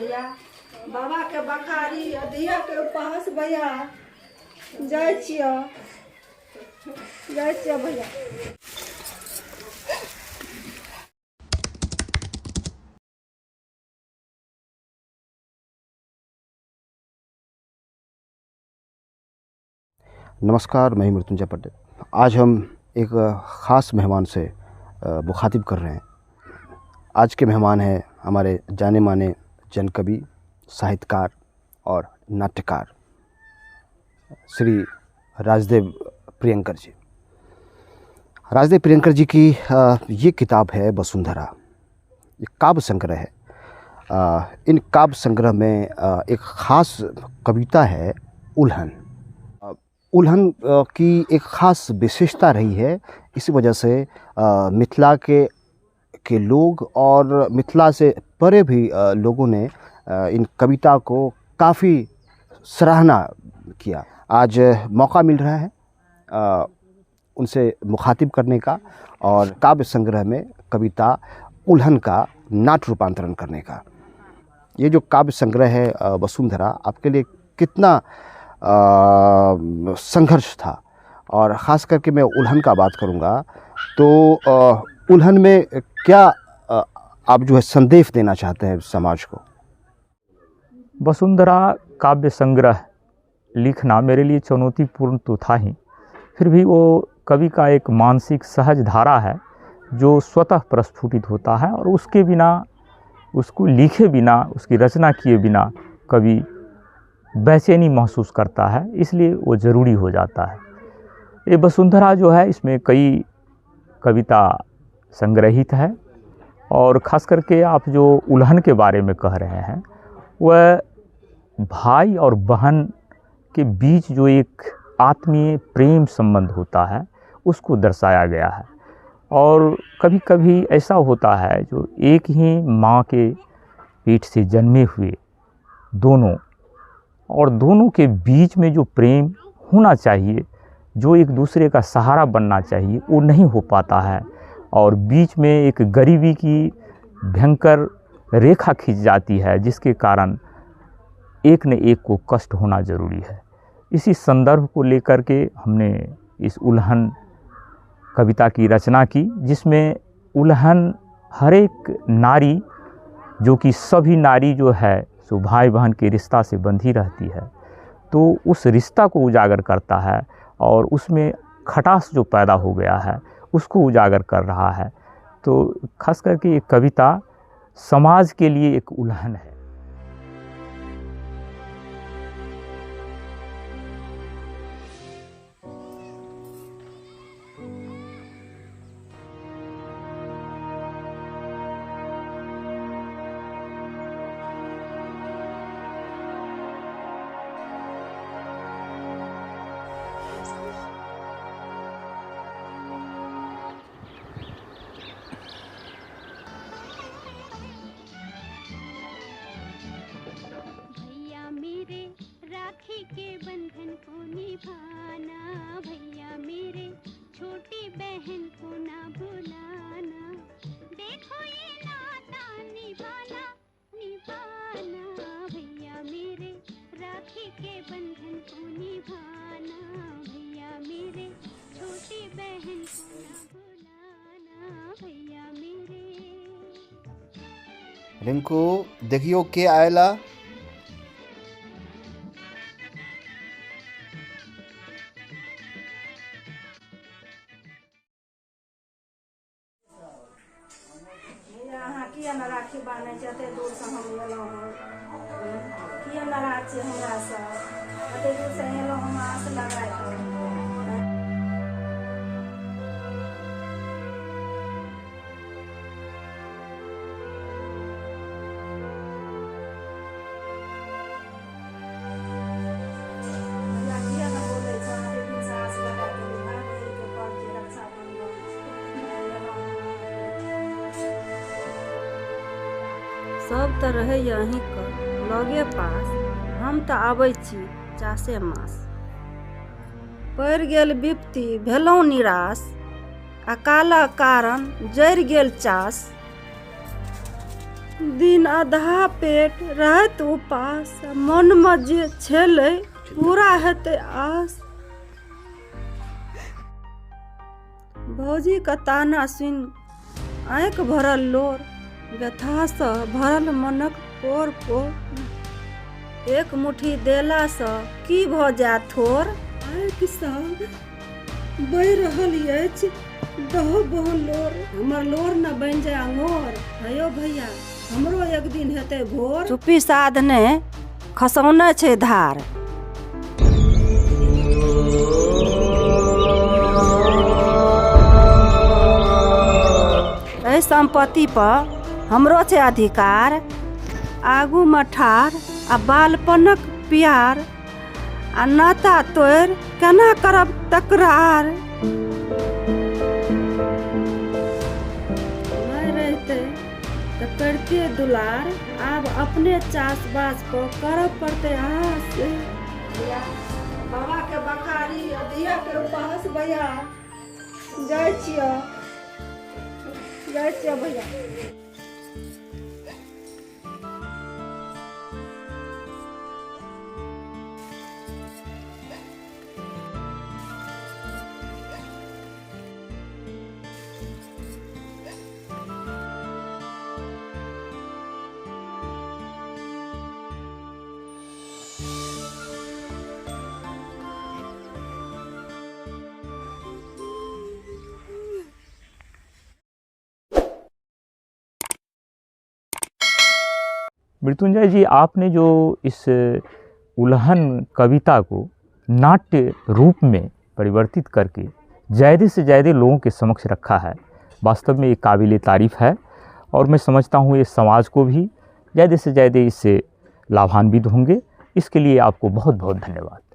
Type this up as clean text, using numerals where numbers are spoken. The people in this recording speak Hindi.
भैया बाबा के बखारी अधिया के उपहास भैया जय छियो भैया। नमस्कार, मैं मृत्युंजय पंडित। आज हम एक ख़ास मेहमान से मुखातिब कर रहे हैं। आज के मेहमान हैं हमारे जाने माने जन कवि, साहित्यकार और नाट्यकार श्री राजदेव प्रियंकर जी। राजदेव प्रियंकर जी की ये किताब है वसुंधरा। ये काव्य संग्रह है। इन काव्य संग्रह में एक ख़ास कविता है उल्हन। उल्हन की एक ख़ास विशेषता रही है। इसी वजह से मिथिला के लोग और मिथिला से परे भी लोगों ने इन कविता को काफ़ी सराहना किया। आज मौका मिल रहा है उनसे मुखातिब करने का और काव्य संग्रह में कविता उल्हन का नाट्य रूपांतरण करने का। ये जो काव्य संग्रह है वसुंधरा, आपके लिए कितना संघर्ष था? और ख़ास करके मैं उल्हन का बात करूँगा तो उल्हन में क्या आप जो है संदेश देना चाहते हैं समाज को? वसुंधरा काव्य संग्रह लिखना मेरे लिए चुनौतीपूर्ण तो था ही, फिर भी वो कवि का एक मानसिक सहज धारा है जो स्वतः प्रस्फुटित होता है और उसके बिना, उसको लिखे बिना, उसकी रचना किए बिना कवि बेचैनी महसूस करता है, इसलिए वो ज़रूरी हो जाता है। ये वसुंधरा जो है, इसमें कई कविता संग्रहित है और ख़ास करके आप जो उल्हन के बारे में कह रहे हैं, वह भाई और बहन के बीच जो एक आत्मीय प्रेम संबंध होता है उसको दर्शाया गया है। और कभी कभी ऐसा होता है जो एक ही माँ के पेट से जन्मे हुए दोनों और दोनों के बीच में जो प्रेम होना चाहिए, जो एक दूसरे का सहारा बनना चाहिए, वो नहीं हो पाता है और बीच में एक गरीबी की भयंकर रेखा खींच जाती है जिसके कारण एक न एक को कष्ट होना ज़रूरी है। इसी संदर्भ को लेकर के हमने इस उल्हन कविता की रचना की, जिसमें उल्हन हर एक नारी, जो कि सभी नारी जो है सो भाई बहन के रिश्ता से बंधी रहती है, तो उस रिश्ता को उजागर करता है और उसमें खटास जो पैदा हो गया है उसको उजागर कर रहा है। तो खास करके ये कविता समाज के लिए एक उल्हन है। राखी के बंधन को निभाना, भैया मेरे छोटी बहन को ना भुलाना, देखो ये नाता निभाना निभाना, भैया मेरे राखी के बंधन को निभाना, भैया मेरे छोटी बहन को ना भुलाना, भैया मेरे। रिंकू देखियो के आयला। राखी बांधे जते दूर से हम एलहुँ किए नाराज छी हमरा से, कते दूर से एलहुँ हम आस लगाए कऽ। सब तऽ रहै यहीं के लगे पास, हम तऽ आबै छी चासे मास। पड़ि गेल विपत्ति भेलहुँ निराश, अकालक कारण जरि गेल चास। दिन आधा पेट रहत उपास, मन में जे छेलै पूरा हेतै आस। भौजी का ताना सुन आँखि भरल लोर, व्यथासँ भरल मनक पोर पोर। एक मुट्ठी देलासँ की भऽ जायत थोर, आँखिसँ बहि रहल अछि दहो बहो लोर। हमर लोर न बनि जाय अंगोर, हेयो भैया हमरो एक दिन हेतै भोर। चुप्पी साधने खसौने छै धार। एहि संपत्ति पर हमरो छै अधिकार, आगूमे ठाढ़ आ बालपनक प्यार, आ नाता तोड़ि केना करब तकरार। नहि रहितै तऽ करते दुलार, आब अपने चास बास पर करब पड़तै आस। बाबा के बखारी धिया के उपास भैया जाइ छियै भैया। मृत्युंजय जी, आपने जो इस उल्हन कविता को नाट्य रूप में परिवर्तित करके ज़्यादा से ज़्यादा लोगों के समक्ष रखा है, वास्तव में ये काबिल तारीफ़ है। और मैं समझता हूँ ये समाज को भी ज़्यादा से ज़्यादा इससे लाभान्वित होंगे। इसके लिए आपको बहुत बहुत धन्यवाद।